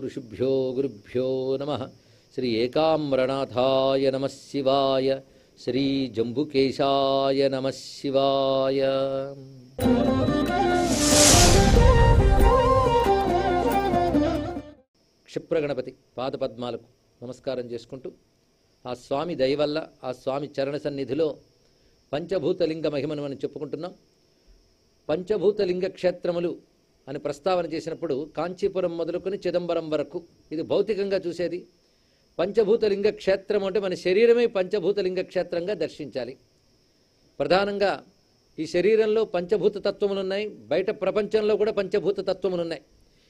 ऋषिभ्यो गुरुभ्यो नमः। श्री एकाम्रनाथाय नमः शिवाय। श्री जम्बुकेशाय नमः शिवाय। క్షిప్రగణపతి పాదపద్మాలకు నమస్కారం చేసుకుంటూ ఆ స్వామి దయ వల్ల ఆ స్వామి చరణ సన్నిధిలో పంచభూతలింగ మహిమను మనం చెప్పుకుంటున్నాం. పంచభూతలింగ క్షేత్రములు అని ప్రస్తావన చేసినప్పుడు కాంచీపురం మొదలుకొని చిదంబరం వరకు ఇది భౌతికంగా చూసేది. పంచభూతలింగ క్షేత్రం అంటే మన శరీరమే పంచభూతలింగ క్షేత్రంగా దర్శించాలి. ప్రధానంగా ఈ శరీరంలో పంచభూత తత్వములు ఉన్నాయి, బయట ప్రపంచంలో కూడా పంచభూత తత్వములు ఉన్నాయి.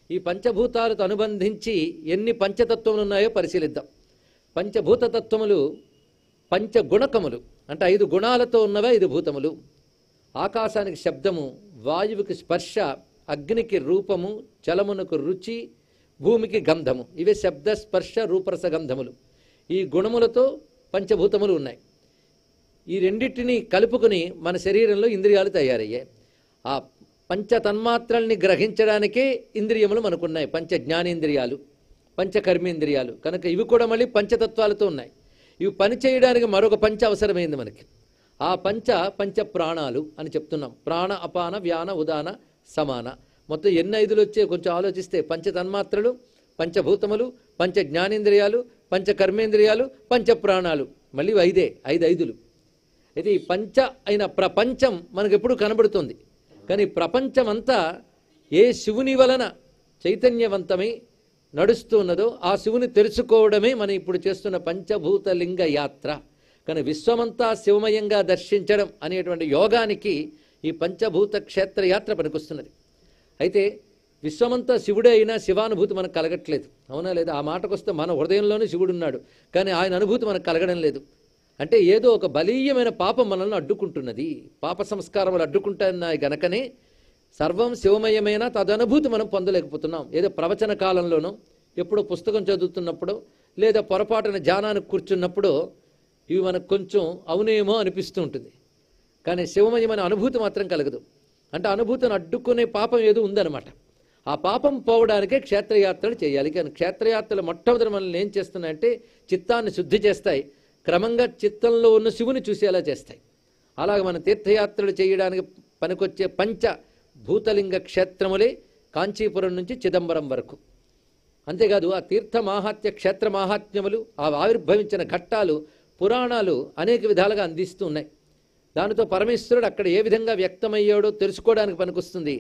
ఈ పంచభూతాలతో అనుబంధించి ఎన్ని పంచతత్వములు ఉన్నాయో పరిశీలిద్దాం. పంచభూత తత్వములు పంచగుణకములు అంటే 5 గుణాలతో ఉన్నవే 5 భూతములు. ఆకాశానికి శబ్దము, వాయువుకి స్పర్శ, అగ్నికి రూపము, జలమునకు రుచి, భూమికి గంధము. ఇవే శబ్ద స్పర్శ రూపరస గంధములు. ఈ గుణములతో పంచభూతములు ఉన్నాయి. ఈ రెండింటినీ కలుపుకుని మన శరీరంలో ఇంద్రియాలు తయారయ్యాయి. ఆ పంచ తన్మాత్రల్ని గ్రహించడానికే ఇంద్రియములు మనకున్నాయి. పంచ జ్ఞానేంద్రియాలు, పంచ కర్మేంద్రియాలు. కనుక ఇవి కూడా మళ్ళీ పంచతత్వాలతో ఉన్నాయి. ఇవి పని చేయడానికి మరొక పంచ అవసరమైంది మనకి. ఆ పంచ ప్రాణాలు అని చెప్తున్నాం. ప్రాణ అపాన వ్యాన ఉదాన సమాన. మొత్తం ఎన్ని 5లు వచ్చే కొంచెం ఆలోచిస్తే పంచ తన్మాత్రలు, పంచభూతములు, పంచ జ్ఞానేంద్రియాలు, పంచ కర్మేంద్రియాలు, పంచ ప్రాణాలు. మళ్ళీ 5 5 అయితే ఈ పంచ అయిన ప్రపంచం మనకు ఎప్పుడు కనబడుతుంది. కానీ ప్రపంచమంతా ఏ శివుని వలన చైతన్యవంతమై నడుస్తూ ఉన్నదో ఆ శివుని తెలుసుకోవడమే మనం ఇప్పుడు చేస్తున్న పంచభూతలింగ యాత్ర. కానీ విశ్వమంతా శివమయంగా దర్శించడం అనేటువంటి యోగానికి ఈ పంచభూత క్షేత్ర యాత్ర పనికొస్తున్నది. అయితే విశ్వమంతా శివుడే అయినా శివానుభూతి మనకు కలగట్లేదు, అవునా లేదా? ఆ మాటకొస్తే మన హృదయంలోనే శివుడు ఉన్నాడు, కానీ ఆయన అనుభూతి మనకు కలగడం లేదు. అంటే ఏదో ఒక బలీయమైన పాపం మనల్ని అడ్డుకుంటున్నది. పాప సంస్కారములు అడ్డుకుంటున్నాయి గనకనే సర్వం శివమయమైన తదనుభూతి మనం పొందలేకపోతున్నాం. ఏదో ప్రవచన కాలంలోనో, ఎప్పుడో పుస్తకం చదువుతున్నప్పుడు, లేదా పొరపాటున ధ్యానానికి కూర్చున్నప్పుడు ఇవి మనకు కొంచెం అవునేమో అనిపిస్తూ ఉంటుంది. కానీ శివమయమైన అనుభూతి మాత్రం కలగదు. అంటే అనుభూతిని అడ్డుకునే పాపం ఏదో ఉందన్నమాట. ఆ పాపం పోవడానికే క్షేత్రయాత్రలు చేయాలి. కానీ క్షేత్రయాత్రలు మొట్టమొదటి మనల్ని ఏం చేస్తున్నాయంటే చిత్తాన్ని శుద్ధి చేస్తాయి, క్రమంగా చిత్తంలో ఉన్న శివుని చూసేలా చేస్తాయి. అలాగే మన తీర్థయాత్రలు చేయడానికి పనికొచ్చే పంచభూతలింగ క్షేత్రములే కాంచీపురం నుంచి చిదంబరం వరకు. అంతేకాదు ఆ తీర్థ మాహాత్య క్షేత్ర మాహాత్మ్యములు, ఆ ఆవిర్భవించిన ఘట్టాలు, పురాణాలు అనేక విధాలుగా అందిస్తూ ఉన్నాయి. దానితో పరమేశ్వరుడు అక్కడ ఏ విధంగా వ్యక్తమయ్యాడో తెలుసుకోవడానికి పనికొస్తుంది.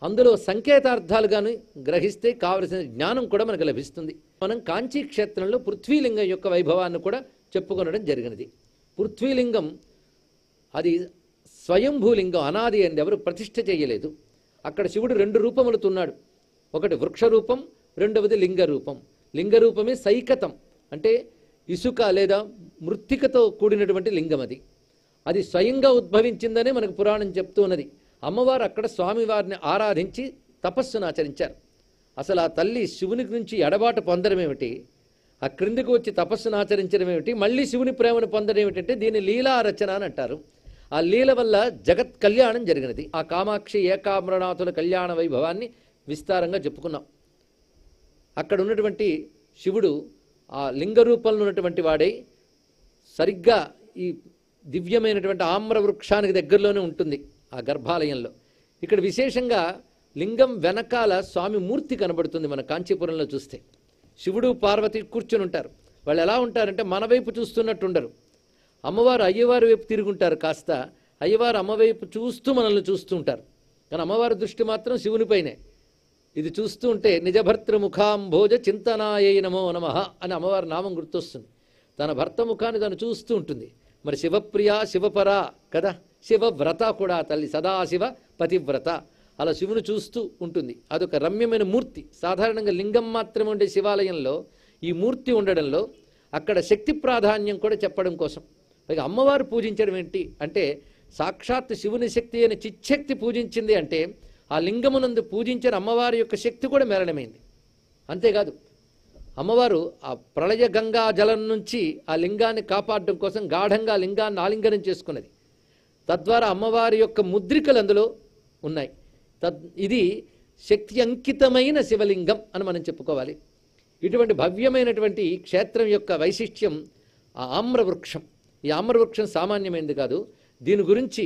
అందులో సంకేతార్థాలుగాను గ్రహిస్తే కావలసిన జ్ఞానం కూడా మనకు లభిస్తుంది. మనం కాంచీ క్షేత్రంలో పృథ్వీలింగం యొక్క వైభవాన్ని కూడా చెప్పుకొనడం జరిగినది. పృథ్వీలింగం అది స్వయంభూలింగం, అనాది అని ఎవరు ప్రతిష్ఠ చేయలేదు. అక్కడ శివుడు 2 రూపములతో ఉన్నాడు. ఒకటి వృక్ష రూపం, రెండవది లింగ రూపం. లింగ రూపమే సైకతం అంటే ఇసుక లేదా మృత్తికతో కూడినటువంటి లింగం. అది స్వయంగా ఉద్భవించిందనే మనకు పురాణం చెప్తూ ఉన్నది. అమ్మవారు అక్కడ స్వామివారిని ఆరాధించి తపస్సును ఆచరించారు. అసలు ఆ తల్లి శివుని నుంచి ఎడబాటు పొందడం ఏమిటి, ఆ క్రిందికి వచ్చి తపస్సును ఆచరించడం ఏమిటి, మళ్ళీ శివుని ప్రేమను పొందడం ఏమిటంటే దీన్ని లీలా రచన అని అంటారు. ఆ లీల వల్ల జగత్ కళ్యాణం జరిగినది. ఆ కామాక్షి ఏకామ్రనాథుల కళ్యాణ వైభవాన్ని విస్తారంగా చెప్పుకున్నాం. అక్కడ ఉన్నటువంటి శివుడు ఆ లింగ రూపంలో ఉన్నటువంటి వాడై సరిగ్గా ఈ దివ్యమైనటువంటి ఆమ్ర వృక్షానికి దగ్గరలోనే ఉంటుంది ఆ గర్భాలయంలో. ఇక్కడ విశేషంగా లింగం వెనకాల స్వామి మూర్తి కనబడుతుంది. మన కాంచీపురంలో చూస్తే శివుడు పార్వతి కూర్చుని ఉంటారు. వాళ్ళు ఎలా ఉంటారంటే మన వైపు చూస్తున్నట్టు ఉండరు. అమ్మవారు అయ్యవారి వైపు తిరుగుంటారు, కాస్త అయ్యవారు అమ్మవైపు చూస్తూ మనల్ని చూస్తూ ఉంటారు. కానీ అమ్మవారి దృష్టి మాత్రం శివునిపైనే. ఇది చూస్తూ ఉంటే నిజభర్తృ ముఖాంభోజ చింతనాయ నమో నమః అని అమ్మవారి నామం గుర్తొస్తుంది. తన భర్త ముఖాన్ని తను చూస్తూ ఉంటుంది. మరి శివప్రియ శివపరా కదా, శివవ్రత కూడా తల్లి, సదాశివ పతివ్రత. అలా శివుని చూస్తూ ఉంటుంది. అదొక రమ్యమైన మూర్తి. సాధారణంగా లింగం మాత్రమే ఉండే శివాలయంలో ఈ మూర్తి ఉండడంలో అక్కడ శక్తి ప్రాధాన్యం కూడా చెప్పడం కోసం. పైగా అమ్మవారు పూజించడం ఏంటి అంటే సాక్షాత్ శివుని శక్తి అయిన చిచ్చక్తి పూజించింది అంటే ఆ లింగమునందు పూజించిన అమ్మవారి యొక్క శక్తి కూడా మేళనమైంది. అంతేకాదు అమ్మవారు ఆ ప్రళయ గంగా జలం నుంచి ఆ లింగాన్ని కాపాడడం కోసం గాఢంగా లింగాన్ని ఆలింగనం చేసుకున్నది. తద్వారా అమ్మవారి యొక్క ముద్రికలు అందులో ఉన్నాయి. ఇది శక్తి అంకితమైన శివలింగం అని మనం చెప్పుకోవాలి. ఇటువంటి భవ్యమైనటువంటి క్షేత్రం యొక్క వైశిష్ట్యం ఆ ఆమ్రవృక్షం. ఈ ఆమ్రవృక్షం సామాన్యమైనది కాదు. దీని గురించి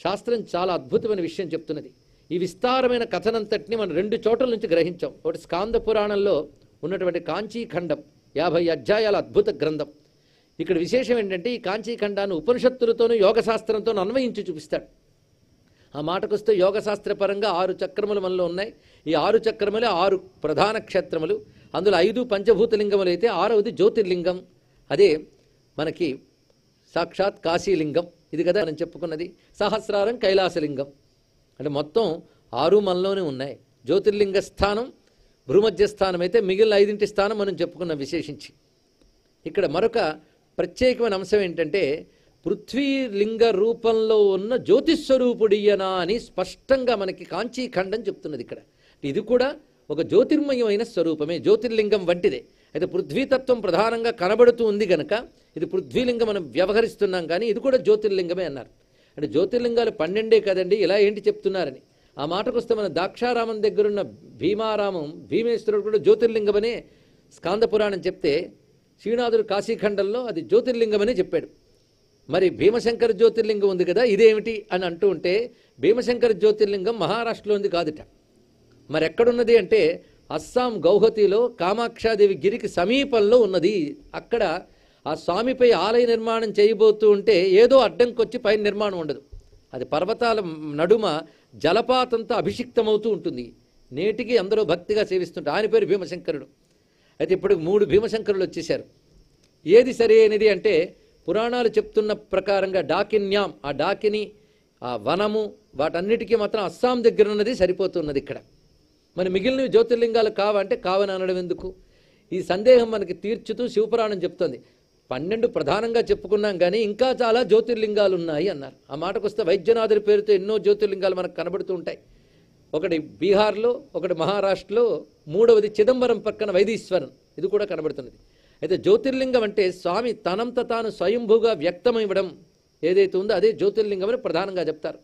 శాస్త్రం చాలా అద్భుతమైన విషయం చెప్తున్నది. ఈ విస్తారమైన కథనంతటిని మనం 2 చోట్ల నుంచి గ్రహించాం. ఒకటి స్కాంద పురాణంలో ఉన్నటువంటి కాంచీఖండం, 50 అధ్యాయాల అద్భుత గ్రంథం. ఇక్కడ విశేషం ఏంటంటే ఈ కాంచీఖండాన్ని ఉపనిషత్తులతోనూ యోగశాస్త్రంతో అన్వయించి చూపిస్తాడు. ఆ మాటకొస్తే యోగశాస్త్రపరంగా 6 చక్రములు మనలో ఉన్నాయి. ఈ 6 చక్రములే 6 ప్రధాన క్షేత్రములు. అందులో 5 పంచభూతలింగములు అయితే 6వది జ్యోతిర్లింగం. అదే మనకి సాక్షాత్ కాశీలింగం. ఇది కదా మనం చెప్పుకున్నది. సహస్రారం కైలాసలింగం. అంటే మొత్తం 6 మనలోనే ఉన్నాయి. జ్యోతిర్లింగ స్థానం భూమధ్య స్థానం అయితే మిగిలిన 5 స్థానం మనం చెప్పుకున్నాం విశేషించి. ఇక్కడ మరొక ప్రత్యేకమైన అంశం ఏంటంటే పృథ్వీలింగ రూపంలో ఉన్న జ్యోతిస్వరూపుడియనా అని స్పష్టంగా మనకి కాంచీఖండం చెప్తున్నది. ఇక్కడ ఇది కూడా ఒక జ్యోతిర్మయమైన స్వరూపమే, జ్యోతిర్లింగం వంటిదే. అయితే పృథ్వీతత్వం ప్రధానంగా కనబడుతూ ఉంది గనక ఇది పృథ్వీలింగం మనం వ్యవహరిస్తున్నాం, కానీ ఇది కూడా జ్యోతిర్లింగమే అన్నారు. అంటే జ్యోతిర్లింగాలు 12 కదండి, ఇలా ఏంటి చెప్తున్నారని ఆ మాటకొస్తే మన దాక్షారామం దగ్గరున్న భీమారామం భీమేశ్వరుడు కూడా జ్యోతిర్లింగమనే స్కాంద పురాణం చెప్తే శ్రీనాథుడు కాశీఖండంలో అది జ్యోతిర్లింగమనే చెప్పాడు. మరి భీమశంకర జ్యోతిర్లింగం ఉంది కదా, ఇదేమిటి అని అంటూ ఉంటే భీమశంకర జ్యోతిర్లింగం మహారాష్ట్రలో ఉంది కాదుట. మరి ఎక్కడున్నది అంటే అస్సాం గౌహతిలో కామాక్షాదేవి గిరికి సమీపంలో ఉన్నది. అక్కడ ఆ స్వామిపై ఆలయ నిర్మాణం చేయబోతూ ఉంటే ఏదో అడ్డంకొచ్చి పైన నిర్మాణం ఉండదు. అది పర్వతాల నడుమ జలపాతంతో అభిషిక్తమవుతూ ఉంటుంది. నేటికి అందరూ భక్తిగా సేవిస్తుంటారు. ఆయన పేరు భీమశంకరుడు. అయితే ఇప్పుడు 3 భీమశంకరులు వచ్చేశారు. ఏది సరైనది అంటే పురాణాలు చెప్తున్న ప్రకారంగా డాకిన్యాం, ఆ డాకిని, ఆ వనము, వాటన్నిటికీ మాత్రం అస్సాం దగ్గర ఉన్నది సరిపోతున్నది. ఇక్కడ మరి మిగిలినవి జ్యోతిర్లింగాలు కావంటే కావని అనడం ఎందుకు? ఈ సందేహం మనకి తీర్చుతూ శివపురాణం చెప్తోంది. 12 ప్రధానంగా చెప్పుకున్నాం, కానీ ఇంకా చాలా జ్యోతిర్లింగాలు ఉన్నాయి అన్నారు. ఆ మాటకొస్తే వైద్యనాథుడి పేరుతో ఎన్నో జ్యోతిర్లింగాలు మనకు కనబడుతూ ఉంటాయి. ఒకటి బీహార్లో, ఒకటి మహారాష్ట్రలో, 3వది చిదంబరం పక్కన వైదీశ్వరన్, ఇది కూడా కనబడుతున్నది. అయితే జ్యోతిర్లింగం అంటే స్వామి తనంత తాను స్వయంభూగా వ్యక్తమివ్వడం ఏదైతే ఉందో అదే జ్యోతిర్లింగం అని ప్రధానంగా చెప్తారు.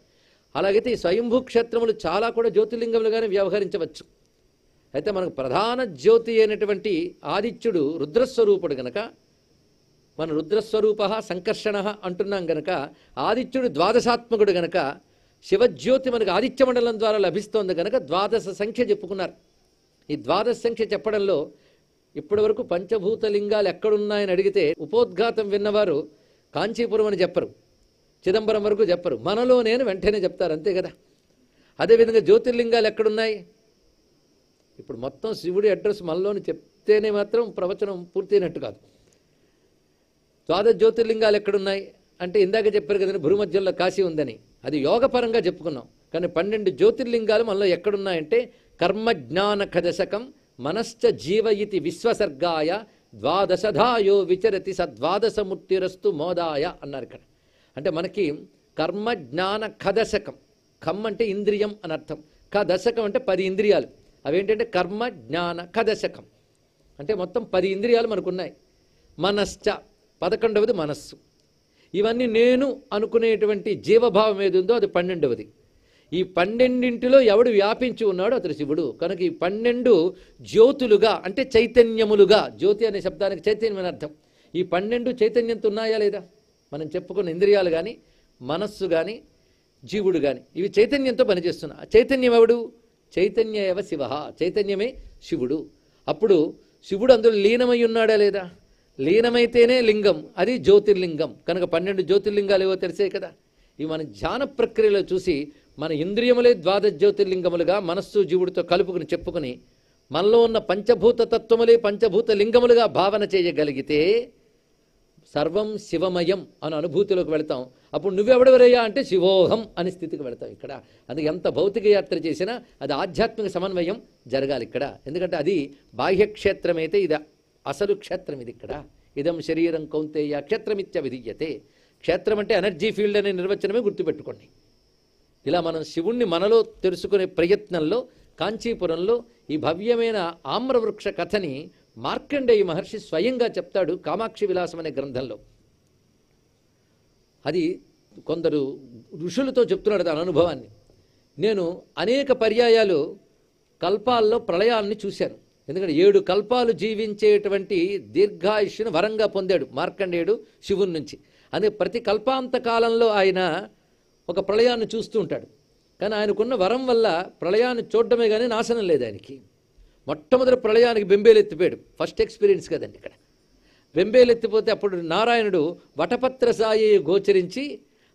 అలాగైతే ఈ స్వయంభూ క్షేత్రములు చాలా కూడా జ్యోతిర్లింగములుగానే వ్యవహరించవచ్చు. అయితే మనకు ప్రధాన జ్యోతి అయినటువంటి ఆదిత్యుడు రుద్రస్వరూపుడు గనక మన రుద్రస్వరూప సంకర్షణ అంటున్నాం గనక ఆదిత్యుడు ద్వాదశాత్మకుడు గనక శివజ్యోతి మనకు ఆదిత్య మండలం ద్వారా లభిస్తోంది గనక 12 సంఖ్య చెప్పుకున్నారు. ఈ 12 సంఖ్య చెప్పడంలో ఇప్పటి వరకు పంచభూతలింగాలు ఎక్కడున్నాయని అడిగితే ఉపోద్ఘాతం విన్నవారు కాంచీపురం అని చెప్పరు, చిదంబరం వరకు చెప్పరు, మనలో నేను వెంటనే చెప్తారు, అంతే కదా. అదేవిధంగా జ్యోతిర్లింగాలు ఎక్కడున్నాయి? ఇప్పుడు మొత్తం శివుడి అడ్రస్ మనలోని చెప్తేనే మాత్రం ప్రవచనం పూర్తయినట్టు కాదు. 12 జ్యోతిర్లింగాలు ఎక్కడున్నాయి అంటే ఇందాక చెప్పారు కదండి, భూమధ్యంలో కాశీ ఉందని, అది యోగపరంగా చెప్పుకున్నాం. కానీ 12 జ్యోతిర్లింగాలు మనలో ఎక్కడున్నాయంటే కర్మ జ్ఞాన ఖదశకం మనశ్చ జీవయితి విశ్వసర్గాయ ద్వాదశధాయో విచరతి సద్వాదశమూర్తిరస్తు మోదాయ అన్నారు ఇక్కడ. అంటే మనకి కర్మ జ్ఞాన ఖదశకం, ఖమ్ అంటే ఇంద్రియం అని అర్థం, ఖదశకం అంటే 10 ఇంద్రియాలు. అవేంటంటే కర్మ జ్ఞాన ఖదశకం అంటే మొత్తం 10 ఇంద్రియాలు మనకున్నాయి. మనశ్చ 11వది మనస్సు. ఇవన్నీ నేను అనుకునేటువంటి జీవభావం ఏది ఉందో అది 12వది. ఈ 12 ఎవడు వ్యాపించి ఉన్నాడో అతడు శివుడు. కనుక ఈ 12 జ్యోతులుగా అంటే చైతన్యములుగా, జ్యోతి అనే శబ్దానికి చైతన్యం అని అర్థం. ఈ 12 చైతన్యంతో ఉన్నాయా లేదా? మనం చెప్పుకున్న ఇంద్రియాలు కానీ, మనస్సు కానీ, జీవుడు కానీ ఇవి చైతన్యంతో పనిచేస్తున్నా. చైతన్యం ఎవడు? చైతన్య ఏవ శివ, చైతన్యమే శివుడు. అప్పుడు శివుడు అందులో లీనమై ఉన్నాడా లేదా? లీనమైతేనే లింగం, అది జ్యోతిర్లింగం. కనుక 12 జ్యోతిర్లింగాలు ఏవో తెలిసే కదా. ఇవి మన ధ్యాన ప్రక్రియలో చూసి మన ఇంద్రియములే 12 జ్యోతిర్లింగములుగా మనస్సు జీవుడితో కలుపుకుని చెప్పుకుని మనలో ఉన్న పంచభూత తత్వములే పంచభూత లింగములుగా భావన చేయగలిగితే సర్వం శివమయం అనే అనుభూతిలోకి వెళతాం. అప్పుడు నువ్వెవడెవరయ్యా అంటే శివోహం అనే స్థితికి వెళతాం. ఇక్కడ అది ఎంత భౌతిక యాత్ర చేసినా అది ఆధ్యాత్మిక సమన్వయం జరగాలి ఇక్కడ. ఎందుకంటే అది బాహ్యక్షేత్రమైతే ఇది అసలు క్షేత్రం. ఇది ఇక్కడ ఇదం శరీరం కౌంతేయ క్షేత్రమిత్య విధీయతే. క్షేత్రం అంటే ఎనర్జీ ఫీల్డ్ అనే నిర్వచనమే గుర్తుపెట్టుకోండి. ఇలా మనం శివుణ్ణి మనలో తెలుసుకునే ప్రయత్నంలో కాంచీపురంలో ఈ భవ్యమైన ఆమ్రవృక్ష కథని మార్కండేయ మహర్షి స్వయంగా చెప్తాడు కామాక్షి విలాసం అనే గ్రంథంలో. అది కొందరు ఋషులతో చెప్తున్నాడు తన అనుభవాన్ని. నేను అనేక పర్యాయాలు కల్పాల్లో ప్రళయాల్ని చూశాను. ఎందుకంటే 7 కల్పాలు జీవించేటువంటి దీర్ఘాయుష్యుని వరంగా పొందాడు మార్కండేయుడు శివుని నుంచి. అందుకే ప్రతి కల్పాంత కాలంలో ఆయన ఒక ప్రళయాన్ని చూస్తూ ఉంటాడు. కానీ ఆయనకున్న వరం వల్ల ప్రళయాన్ని చూడడమే కానీ నాశనం లేదు ఆయనకి. మొట్టమొదటి ప్రళయానికి బెంబేలెత్తిపోయాడు. ఫస్ట్ ఎక్స్పీరియన్స్ కదండి ఇక్కడ. బెంబేలెత్తిపోతే అప్పుడు నారాయణుడు వటపత్ర సాయి గోచరించి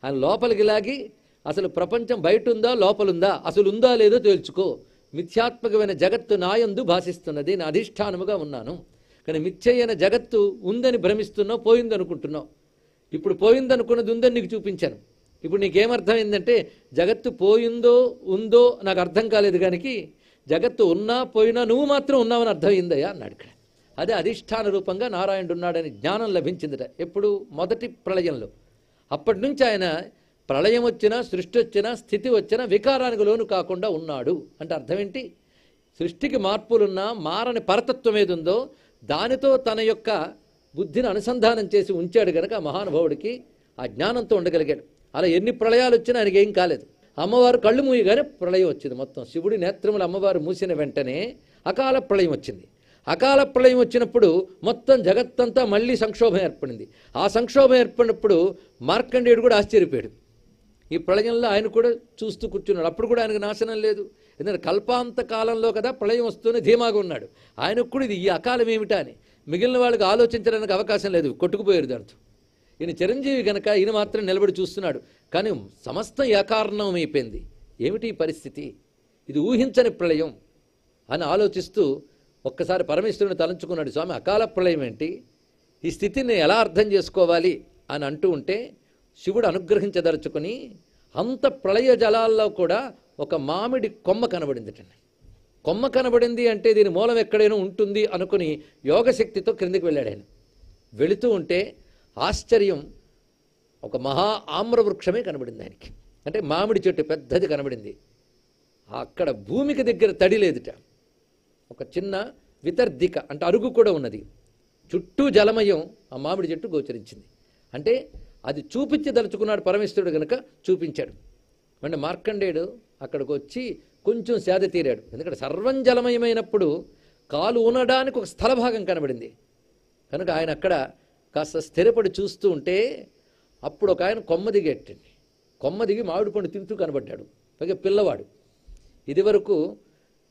ఆయన లోపలికి లాగి, అసలు ప్రపంచం బయట ఉందా లోపలుందా, అసలు ఉందా లేదో తేల్చుకో, మిథ్యాత్మకమైన జగత్తు నాయందు భాషిస్తున్నది, నా అధిష్టానముగా ఉన్నాను. కానీ మిథ్యైన జగత్తు ఉందని భ్రమిస్తున్నావు, పోయిందనుకుంటున్నావు. ఇప్పుడు పోయిందనుకున్నది ఉందని నీకు చూపించాను. ఇప్పుడు నీకేమర్థమైందంటే జగత్తు పోయిందో ఉందో నాకు అర్థం కాలేదు, కానీ జగత్తు ఉన్నా పోయినా నువ్వు మాత్రం ఉన్నావని అర్థమైందయ్యా అన్నాడు ఇక్కడ. అదే అధిష్టాన రూపంగా నారాయణుడు ఉన్నాడని జ్ఞానం లభించిందిట ఎప్పుడు? మొదటి ప్రళయంలో. అప్పటి నుంచి ఆయన ప్రళయం వచ్చినా, సృష్టి వచ్చినా, స్థితి వచ్చినా వికారానికి లోను కాకుండా ఉన్నాడు అంటే అర్థం ఏంటి? సృష్టికి మార్పులున్నా మారని పరతత్వం ఏది ఉందో దానితో తన యొక్క బుద్ధిని అనుసంధానం చేసి ఉంచాడు కనుక మహానుభావుడికి ఆ జ్ఞానంతో ఉండగలిగాడు. అలా ఎన్ని ప్రళయాలు వచ్చినా ఆయనకి ఏం కాలేదు. అమ్మవారు కళ్ళు మూయగానే ప్రళయం వచ్చింది. మొత్తం శివుడి నేత్రములు అమ్మవారు మూసిన వెంటనే అకాల ప్రళయం వచ్చింది. అకాల ప్రళయం వచ్చినప్పుడు మొత్తం జగత్తంతా మళ్ళీ సంక్షోభం ఏర్పడింది. ఆ సంక్షోభం ఏర్పడినప్పుడు మార్కండేయుడు కూడా ఆశ్చర్యపోయాడు. ఈ ప్రళయంలో ఆయన కూడా చూస్తూ కూర్చున్నాడు. అప్పుడు కూడా ఆయనకు నాశనం లేదు. ఎందుకంటే కల్పాంత కాలంలో కదా ప్రళయం వస్తూనే ధీమాగా ఉన్నాడు. ఆయనకు కూడా ఇది ఈ అకాలం ఏమిటా అని మిగిలిన వాళ్ళకి ఆలోచించడానికి అవకాశం లేదు, కొట్టుకుపోయారు దాంతో. ఈయన చిరంజీవి గనక ఈయన మాత్రం నిలబడి చూస్తున్నాడు. కానీ సమస్తం ఏకారణం అయిపోయింది. ఏమిటి ఈ పరిస్థితి? ఇది ఊహించని ప్రళయం అని ఆలోచిస్తూ ఒక్కసారి పరమేశ్వరుని తలంచుకున్నాడు. స్వామి, అకాల ప్రళయం ఏంటి, ఈ స్థితిని ఎలా అర్థం చేసుకోవాలి అని అంటూ ఉంటే శివుడు అనుగ్రహించదలుచుకొని అంత ప్రళయ జలాల్లో కూడా ఒక మామిడి కొమ్మ కనబడిందిటండి. కొమ్మ కనబడింది అంటే దీని మూలం ఎక్కడైనా ఉంటుంది అనుకుని యోగశక్తితో క్రిందికి వెళ్ళాడు ఆయన. వెళుతూ ఉంటే ఆశ్చర్యం, ఒక మహా ఆమ్రవృక్షమే కనబడింది ఆయనకి. అంటే మామిడి చెట్టు పెద్దది కనబడింది. అక్కడ భూమికి దగ్గర తడి లేదుట. ఒక చిన్న వితర్దిక అంటే అరుగు కూడా ఉన్నది. చుట్టూ జలమయం ఆ మామిడి చెట్టు గోచరించింది. అంటే అది చూపించదలుచుకున్నాడు పరమేశ్వరుడు కనుక చూపించాడు. అంటే మార్కండేయుడు అక్కడికి వచ్చి కొంచెం సేద తీరాడు. ఎందుకంటే సర్వం జలమయమైనప్పుడు కాలు ఉనడానికి ఒక స్థల భాగం కనబడింది కనుక ఆయన అక్కడ కాస్త స్థిరపడి చూస్తూ ఉంటే అప్పుడు ఒక ఆయన కొమ్మ దిగేటండి. కొమ్మ దిగి మామిడి పండు తింటూ కనబడ్డాడు. పైగా పిల్లవాడు. ఇదివరకు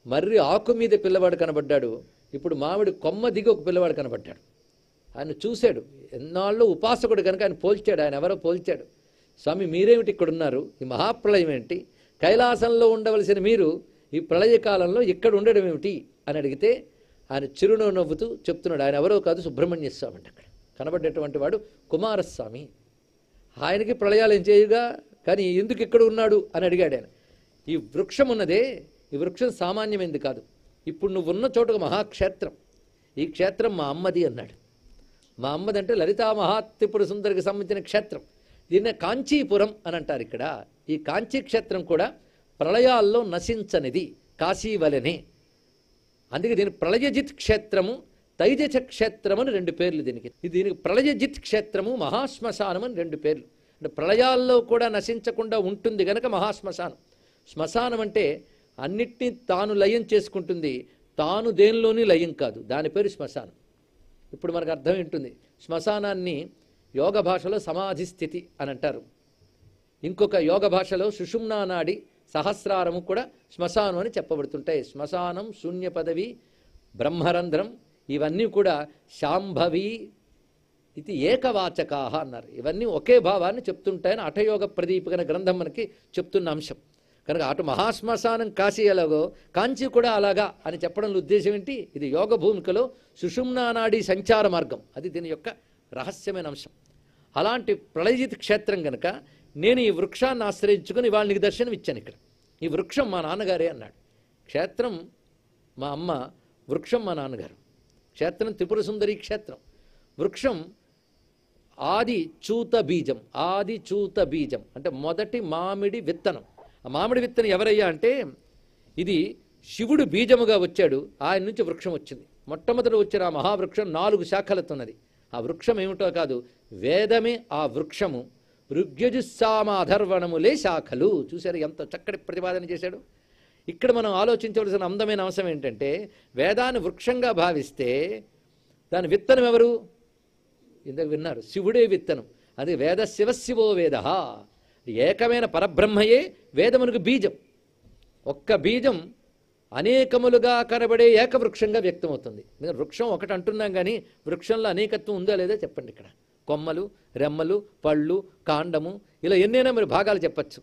మర్రి ఆకు మీద పిల్లవాడు కనబడ్డాడు. ఇప్పుడు మామిడి కొమ్మ దిగి ఒక పిల్లవాడు కనబడ్డాడు. ఆయన చూశాడు. ఎన్నాళ్ళు ఉపాసకుడు కనుక ఆయన పోల్చాడు. ఆయన ఎవరో పోల్చాడు. స్వామి, మీరేమిటి ఇక్కడున్నారు? ఈ మహాప్రళయం ఏంటి? కైలాసంలో ఉండవలసిన మీరు ఈ ప్రళయకాలంలో ఇక్కడ ఉండడం ఏమిటి అని అడిగితే ఆయన చిరునవ్వు నవ్వుతూ చెప్తున్నాడు. ఆయన ఎవరో కాదు, సుబ్రహ్మణ్య స్వామి అంటే అక్కడ కనబడ్డేటువంటి వాడు కుమారస్వామి. ఆయనకి ప్రళయాలు ఏం చేయుగా, కానీ ఎందుకు ఇక్కడ ఉన్నాడు అని అడిగాడు ఆయన. ఈ వృక్షం ఉన్నదే, ఈ వృక్షం సామాన్యమైంది కాదు. ఇప్పుడు నువ్వు ఉన్న చోట మహాక్షేత్రం. ఈ క్షేత్రం మా అమ్మది అన్నాడు. మా అమ్మది అంటే లలితా మహాత్రిపుర సుందరికి సంబంధించిన క్షేత్రం. దీన్నే కాంచీపురం అని అంటారు ఇక్కడ. ఈ కాంచీ క్షేత్రం కూడా ప్రళయాల్లో నశించనిది, కాశీ వలెనే. అందుకే దీనికి ప్రళయజిత్ క్షేత్రము, తైజస క్షేత్రం అని 2 పేర్లు దీనికి. దీనికి ప్రళయజిత్ క్షేత్రము, మహాశ్మశానం అని 2 పేర్లు. అంటే ప్రళయాల్లో కూడా నశించకుండా ఉంటుంది గనక మహాశ్మశానం. శ్మశానం అంటే అన్నిటినీ తాను లయం చేసుకుంటుంది, తాను దేనిలోని లయం కాదు. దాని పేరు శ్మశానం. ఇప్పుడు మనకు అర్థం ఉంటుంది. శ్మశానాన్ని యోగ భాషలో సమాధి స్థితి అని అంటారు. ఇంకొక యోగ భాషలో సుషుమ్నా నాడి, సహస్రారము కూడా శ్మశానం అని చెప్పబడుతుంటాయి. శ్మశానం, శూన్య పదవి, బ్రహ్మరంధ్రం ఇవన్నీ కూడా శాంభవి ఇది ఏకవాచకాహ అన్నారు. ఇవన్నీ ఒకే భావాన్ని చెప్తుంటాయని అఠయోగ ప్రదీపకన గ్రంథం మనకి చెప్తున్న అంశం. కనుక అటు మహాశ్మశానం కాశీ ఎలాగో కాంచీ కూడా అలాగా అని చెప్పడంలో ఉద్దేశం ఏంటి? ఇది యోగ భూమికలో సుషుమ్నా నాడి సంచార మార్గం. అది దీని యొక్క రహస్యమైన అంశం. అలాంటి ప్రళయజిత్ క్షేత్రం కనుక నేను ఈ వృక్షాన్ని ఆశ్రయించుకొని వాళ్ళకి దర్శనం ఇచ్చాను. ఇక్కడ ఈ వృక్షం మా నాన్నగారే అన్నాడు. క్షేత్రం మా అమ్మ, వృక్షం మా నాన్నగారు. క్షేత్రం త్రిపుర సుందరి క్షేత్రం. వృక్షం ఆది చూత బీజం. ఆది చూత బీజం అంటే మొదటి మామిడి విత్తనం. ఆ మామిడి విత్తనం ఎవరయ్యా అంటే ఇది శివుడు బీజముగా వచ్చాడు. ఆయన నుంచి వృక్షం వచ్చింది. మొట్టమొదటి వచ్చిన ఆ మహావృక్షం 4 శాఖలతో ఉన్నది. ఆ వృక్షం ఏమిటో కాదు, వేదమే ఆ వృక్షము. ఋగ్యజుస్సామ అధర్వణములే శాఖలు. చూశారు ఎంత చక్కటి ప్రతిపాదన చేశాడు. ఇక్కడ మనం ఆలోచించవలసిన అందమైన అంశం ఏంటంటే వేదాన్ని వృక్షంగా భావిస్తే దాని విత్తనం ఎవరు? ఇందాక విన్నారు, శివుడే విత్తనం. అది వేద శివశివో వేద, ఏకమైన పరబ్రహ్మయే వేదమునకు బీజం. ఒక్క బీజం అనేకములుగా కనబడే ఏకవృక్షంగా వ్యక్తమవుతుంది. వృక్షం ఒకటి అంటున్నాం కానీ వృక్షంలో అనేకత్వం ఉందా లేదా చెప్పండి. ఇక్కడ కొమ్మలు, రెమ్మలు, పళ్ళు, కాండము, ఇలా ఎన్నైనా మరి భాగాలు చెప్పచ్చు.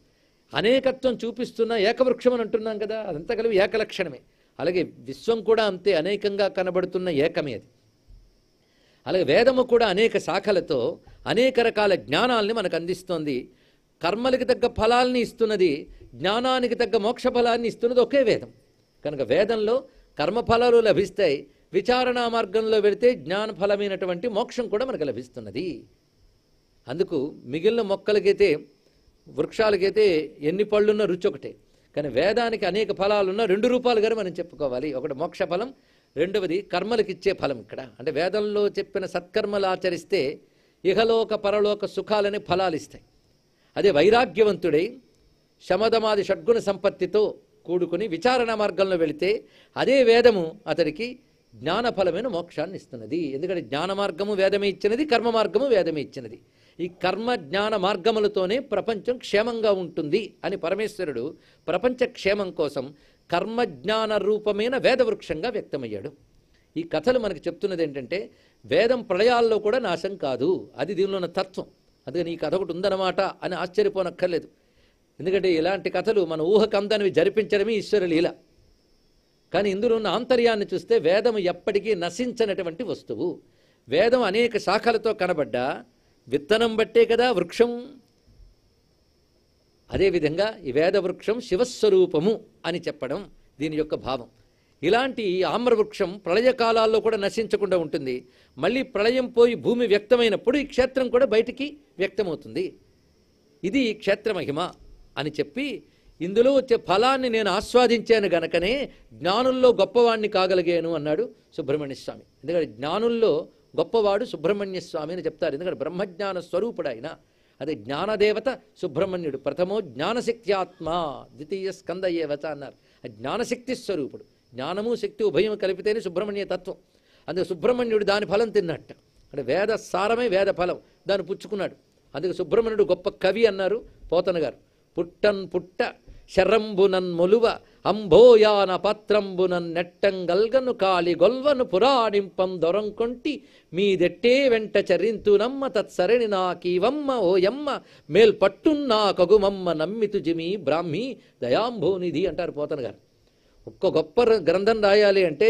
అనేకత్వం చూపిస్తున్న ఏకవృక్షం అని అంటున్నాం కదా, అదంతా కలిపి ఏకలక్షణమే. అలాగే విశ్వం కూడా అంతే, అనేకంగా కనబడుతున్న ఏకమే అది. అలాగే వేదము కూడా అనేక శాఖలతో అనేక రకాల జ్ఞానాల్ని మనకు అందిస్తోంది. కర్మలకి తగ్గ ఫలాల్ని ఇస్తున్నది, జ్ఞానానికి తగ్గ మోక్ష ఫలాన్ని ఇస్తున్నది ఒకే వేదం. కనుక వేదంలో కర్మఫలాలు లభిస్తాయి, విచారణా మార్గంలో వెళితే జ్ఞానఫలమైనటువంటి మోక్షం కూడా మనకు లభిస్తున్నది. అందుకు మిగిలిన మొక్కలకైతే వృక్షాలకైతే ఎన్ని పళ్ళున్నా రుచి ఒకటే, కానీ వేదానికి అనేక ఫలాలున్నా రెండు రూపాలుగానే మనం చెప్పుకోవాలి. ఒకటి మోక్ష ఫలం, రెండవది కర్మలకు ఇచ్చే ఫలం. ఇక్కడ అంటే వేదంలో చెప్పిన సత్కర్మలు ఆచరిస్తే ఇహలోక పరలోక సుఖాలనే ఫలాలు ఇస్తాయి. అదే వైరాగ్యవంతుడై శమదమాది షడ్గుణ సంపత్తితో కూడుకుని విచారణ మార్గంలో వెళితే అదే వేదము అతడికి జ్ఞానఫలమైన మోక్షాన్ని ఇస్తున్నది. ఎందుకంటే జ్ఞాన మార్గము వేదమే ఇచ్చినది, కర్మ మార్గము వేదమే ఇచ్చినది. ఈ కర్మ జ్ఞాన మార్గములతోనే ప్రపంచం క్షేమంగా ఉంటుంది అని పరమేశ్వరుడు ప్రపంచ క్షేమం కోసం కర్మజ్ఞాన రూపమైన వేదవృక్షంగా వ్యక్తమయ్యాడు. ఈ కథలు మనకు చెప్తున్నది ఏంటంటే వేదం ప్రళయాల్లో కూడా నాశం కాదు, అది దీనిలో ఉన్న తత్వం. అందుకని ఈ కథ ఒకటి ఉందన్నమాట అని ఆశ్చర్యపోనక్కర్లేదు. ఎందుకంటే ఇలాంటి కథలు మన ఊహకు అందనివి జరిపించడమే ఈశ్వర లీల. కానీ ఇందులో ఉన్న ఆంతర్యాన్ని చూస్తే వేదం ఎప్పటికీ నశించనటువంటి వస్తువు. వేదం అనేక శాఖలతో కనబడ్డా విత్తనం బట్టే కదా వృక్షం. అదేవిధంగా ఈ వేద వృక్షం శివస్వరూపము అని చెప్పడం దీని యొక్క భావం. ఇలాంటి ఆమ్రవృక్షం ప్రళయకాలాల్లో కూడా నశించకుండా ఉంటుంది. మళ్ళీ ప్రళయం పోయి భూమి వ్యక్తమైనప్పుడు ఈ క్షేత్రం కూడా బయటికి వ్యక్తమవుతుంది. ఇది క్షేత్ర మహిమ అని చెప్పి ఇందులో వచ్చే ఫలాన్ని నేను ఆస్వాదించాను గనకనే జ్ఞానుల్లో గొప్పవాణ్ణి కాగలిగాను అన్నాడు సుబ్రహ్మణ్య స్వామి. ఎందుకంటే జ్ఞానుల్లో గొప్పవాడు సుబ్రహ్మణ్య స్వామి అని చెప్తారు. ఎందుకంటే బ్రహ్మజ్ఞాన స్వరూపుడు ఆయన. అదే జ్ఞానదేవత సుబ్రహ్మణ్యుడు. ప్రథమో జ్ఞానశక్తి ఆత్మ, ద్వితీయ స్కంద ఏవచ అన్నారు. జ్ఞానశక్తి స్వరూపుడు. జ్ఞానము శక్తి ఉభయం కలిపితేనే సుబ్రహ్మణ్య తత్వం. అందుకే సుబ్రహ్మణ్యుడు దాని ఫలం తిన్నట్ట. అంటే వేద సారమే వేద ఫలం, దాన్ని పుచ్చుకున్నాడు. అందుకే సుబ్రహ్మణ్యుడు గొప్ప కవి అన్నారు పోతన గారు. పుట్టన్ పుట్ట శరంబునన్ మొలువ అంబోయాన పత్రంబునన్ నెట్టంగల్గను కాలి గొల్వను పురాణింపం దొరంకొంటి మీదెట్టే వెంట చరింతునమ్మ తత్సరణి నాకీవమ్మ ఓయమ్మ మేల్ పట్టున్నా కగుమమ్మ నమ్మితు జిమి బ్రాహ్మీ దయాంభోనిధి అంటారు పోతన గారు. ఒక్క గొప్ప గ్రంథం రాయాలి అంటే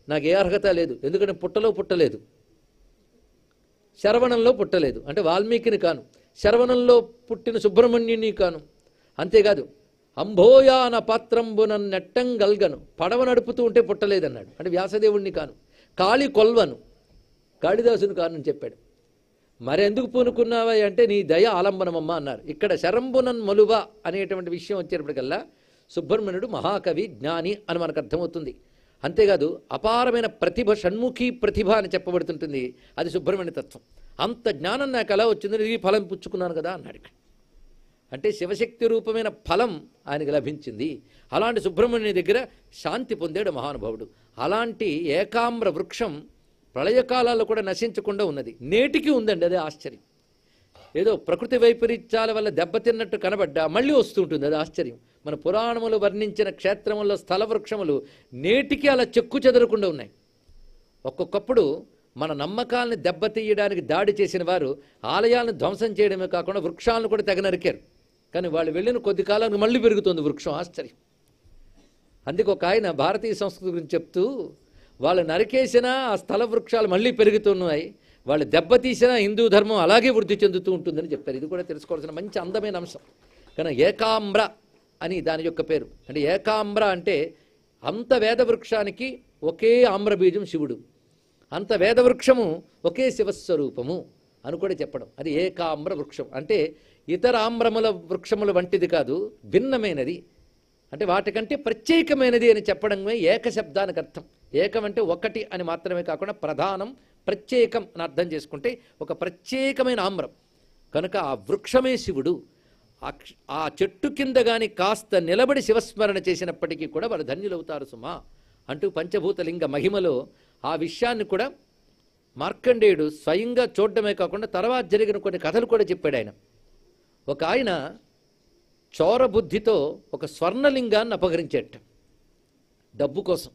నాకు ఏ అర్హత లేదు. ఎందుకంటే పుట్టలో పుట్టలేదు, శరవణంలో పుట్టలేదు, అంటే వాల్మీకిని కాను, శరవణంలో పుట్టిన సుబ్రహ్మణ్యుని కాను. అంతేకాదు అంబోయాన పాత్రంబునన్ నెట్టంగల్గను, పడవ నడుపుతూ ఉంటే పుట్టలేదన్నాడు, అంటే వ్యాసదేవుణ్ణి కాను. కాళి కొల్వను, కాళిదాసుని కాను అని చెప్పాడు. మరెందుకు పూనుకున్నావా అంటే నీ దయ ఆలంబనమమ్మ అన్నారు. ఇక్కడ శరంబునన్ మొలువ అనేటువంటి విషయం వచ్చేటప్పటికల్లా సుబ్రహ్మణ్యుడు మహాకవి, జ్ఞాని అని మనకు అర్థమవుతుంది. అంతేకాదు అపారమైన ప్రతిభ, షణ్ముఖి ప్రతిభ అని చెప్పబడుతుంటుంది. అది సుబ్రహ్మణ్య తత్వం. అంత జ్ఞానం నాకు ఎలా వచ్చిందని ఈ ఫలం పుచ్చుకున్నాను కదా అన్నాడు ఇక్కడ. అంటే శివశక్తి రూపమైన ఫలం ఆయనకు లభించింది. అలాంటి సుబ్రహ్మణ్యుని దగ్గర శాంతి పొందాడు మహానుభావుడు. అలాంటి ఏకామ్ర వృక్షం ప్రళయకాలాల్లో కూడా నశించకుండా ఉన్నది, నేటికి ఉందండి. అదే ఆశ్చర్యం. ఏదో ప్రకృతి వైపరీత్యాల వల్ల దెబ్బతిన్నట్టు కనబడ్డా మళ్ళీ వస్తుంటుంది, అది ఆశ్చర్యం. మన పురాణములు వర్ణించిన క్షేత్రముల్లో స్థల వృక్షములు నేటికి అలా చెక్కు చెదరకుండా ఉన్నాయి. ఒక్కొక్కప్పుడు మన నమ్మకాలను దెబ్బతీయడానికి దాడి చేసిన వారు ఆలయాలను ధ్వంసం చేయడమే కాకుండా వృక్షాలను కూడా తెగ నరికారు. కానీ వాళ్ళు వెళ్ళిన కొద్ది కాలానికి మళ్ళీ పెరుగుతుంది వృక్షం, ఆశ్చర్యం. అందుకే ఒక ఆయన భారతీయ సంస్కృతి గురించి చెప్తూ వాళ్ళు నరికేసినా ఆ స్థల వృక్షాలు మళ్ళీ పెరుగుతున్నాయి, వాళ్ళు దెబ్బతీసినా హిందూ ధర్మం అలాగే వృద్ధి చెందుతూ ఉంటుందని చెప్పారు. ఇది కూడా తెలుసుకోవాల్సిన మంచి అందమైన అంశం. కానీ ఏకామ్ర అని దాని యొక్క పేరు. అంటే ఏకామ్ర అంటే అంత వేదవృక్షానికి ఒకే ఆమ్రబీజం శివుడు, అంత వేదవృక్షము ఒకే శివస్వరూపము అని కూడా చెప్పడం. అది ఏకామ్ర వృక్షం అంటే ఇతర ఆమ్రముల వృక్షముల వంటిది కాదు, భిన్నమైనది. అంటే వాటికంటే ప్రత్యేకమైనది అని చెప్పడమే ఏక శబ్దానికి అర్థం. ఏకం అంటే ఒకటి అని మాత్రమే కాకుండా ప్రధానం, ప్రత్యేకం అని అర్థం చేసుకుంటే ఒక ప్రత్యేకమైన ఆమ్రం. కనుక ఆ వృక్షమే శివుడు. ఆ చెట్టు కింద గాని కాస్త నిలబడి శివస్మరణ చేసినప్పటికీ కూడా వారు ధన్యులవుతారు సుమా అంటూ పంచభూతలింగ మహిమలో ఆ విషయాన్ని కూడా మార్కండేయుడు స్వయంగా చూడటమే కాకుండా తర్వాత జరిగిన కొన్ని కథలు కూడా చెప్పాడు ఆయన. ఒక ఆయన చోర బుద్ధితో ఒక స్వర్ణలింగాన్ని అపహరించేట డబ్బు కోసం.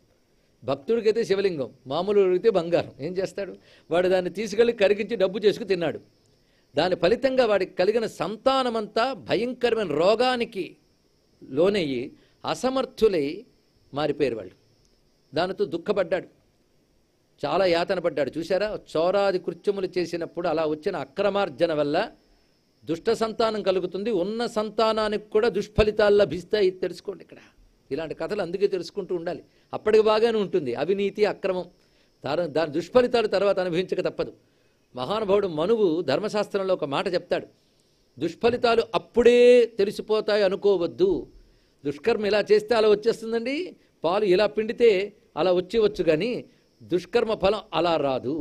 భక్తుడికైతే శివలింగం, మామూలు అయితే బంగారం. ఏం చేస్తాడు వాడు? దాన్ని తీసుకెళ్ళి కరిగించి డబ్బు చేసుకు తిన్నాడు. దాని ఫలితంగా వాడికి కలిగిన సంతానమంతా భయంకరమైన రోగానికి లోనయ్యి అసమర్థులై మారిపోయారు వాళ్ళు. దానితో దుఃఖపడ్డాడు, చాలా యాతన పడ్డాడు. చూసారా, చోరాది కృత్యములు చేసినప్పుడు అలా వచ్చిన అక్రమార్జన వల్ల దుష్ట సంతానం కలుగుతుంది, ఉన్న సంతానానికి కూడా దుష్ఫలితాలు లభిస్తాయి. తెలుసుకోండి ఇక్కడ ఇలాంటి కథలు అందుకే తెలుసుకుంటూ ఉండాలి. అప్పటికి బాగానే ఉంటుంది అవినీతి అక్రమం, దాని దుష్ఫలితాలు తర్వాత అనుభవించక తప్పదు. మహానుభావుడు మనువు ధర్మశాస్త్రంలో ఒక మాట చెప్తాడు, దుష్ఫలితాలు అప్పుడే తెలిసిపోతాయి అనుకోవద్దు. దుష్కర్మ ఇలా చేస్తే అలా వచ్చేస్తుందండి, పాలు ఇలా పిండితే అలా వచ్చేవచ్చు, కానీ దుష్కర్మ ఫలం అలా రాదు,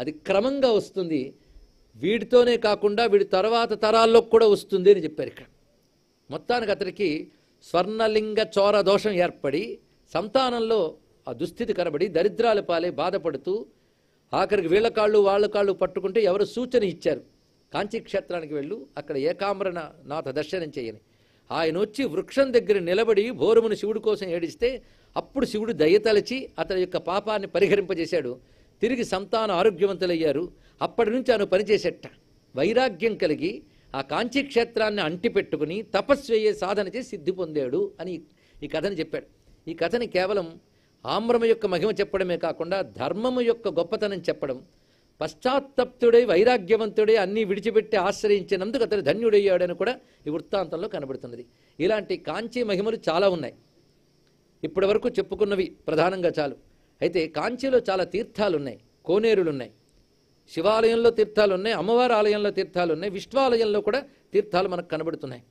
అది క్రమంగా వస్తుంది. వీడితోనే కాకుండా వీడి తర్వాత తరాల్లో కూడా వస్తుంది అని చెప్పారు ఇక్కడ. మొత్తానికి అతనికి స్వర్ణలింగ చోర దోషం ఏర్పడి సంతానంలో ఆ దుస్థితి కనబడి దరిద్రాల పాలే బాధపడుతూ ఆఖరికి వీళ్ళ కాళ్ళు వాళ్ళ కాళ్ళు పట్టుకుంటే ఎవరు సూచన ఇచ్చారు, కాంచీ క్షేత్రానికి వెళ్ళు, అక్కడ ఏకాంబరణ నాథ దర్శనం చేయని. ఆయన వచ్చి వృక్షం దగ్గర నిలబడి భోరుముని శివుడి కోసం ఏడిస్తే అప్పుడు శివుడు దయతలచి అతని యొక్క పాపాన్ని పరిహరింపజేశాడు. తిరిగి సంతాన ఆరోగ్యవంతులయ్యారు. అప్పటి నుంచి ఆయన పనిచేసేట వైరాగ్యం కలిగి ఆ కాంచీ క్షేత్రాన్ని అంటిపెట్టుకుని తపస్సు అయ్యే సాధన చేసి సిద్ధి పొందాడు అని ఈ కథని చెప్పాడు. ఈ కథని కేవలం ఆమ్రమ యొక్క మహిమ చెప్పడమే కాకుండా ధర్మము యొక్క గొప్పతనం చెప్పడం, పశ్చాత్తప్తుడై వైరాగ్యవంతుడై అన్నీ విడిచిపెట్టి ఆశ్రయించినందుకు అతడు ధన్యుడయ్యాడని కూడా ఈ వృత్తాంతంలో కనబడుతున్నది. ఇలాంటి కాంచీ మహిమలు చాలా ఉన్నాయి. ఇప్పటి వరకు చెప్పుకున్నవి ప్రధానంగా చాలు. అయితే కాంచీలో చాలా తీర్థాలు ఉన్నాయి, కోనేరులు ఉన్నాయి, శివాలయంలో తీర్థాలు ఉన్నాయి, అమ్మవారి ఆలయంలో తీర్థాలు ఉన్నాయి, విష్ణు ఆలయంలో కూడా తీర్థాలు మనకు కనబడుతున్నాయి.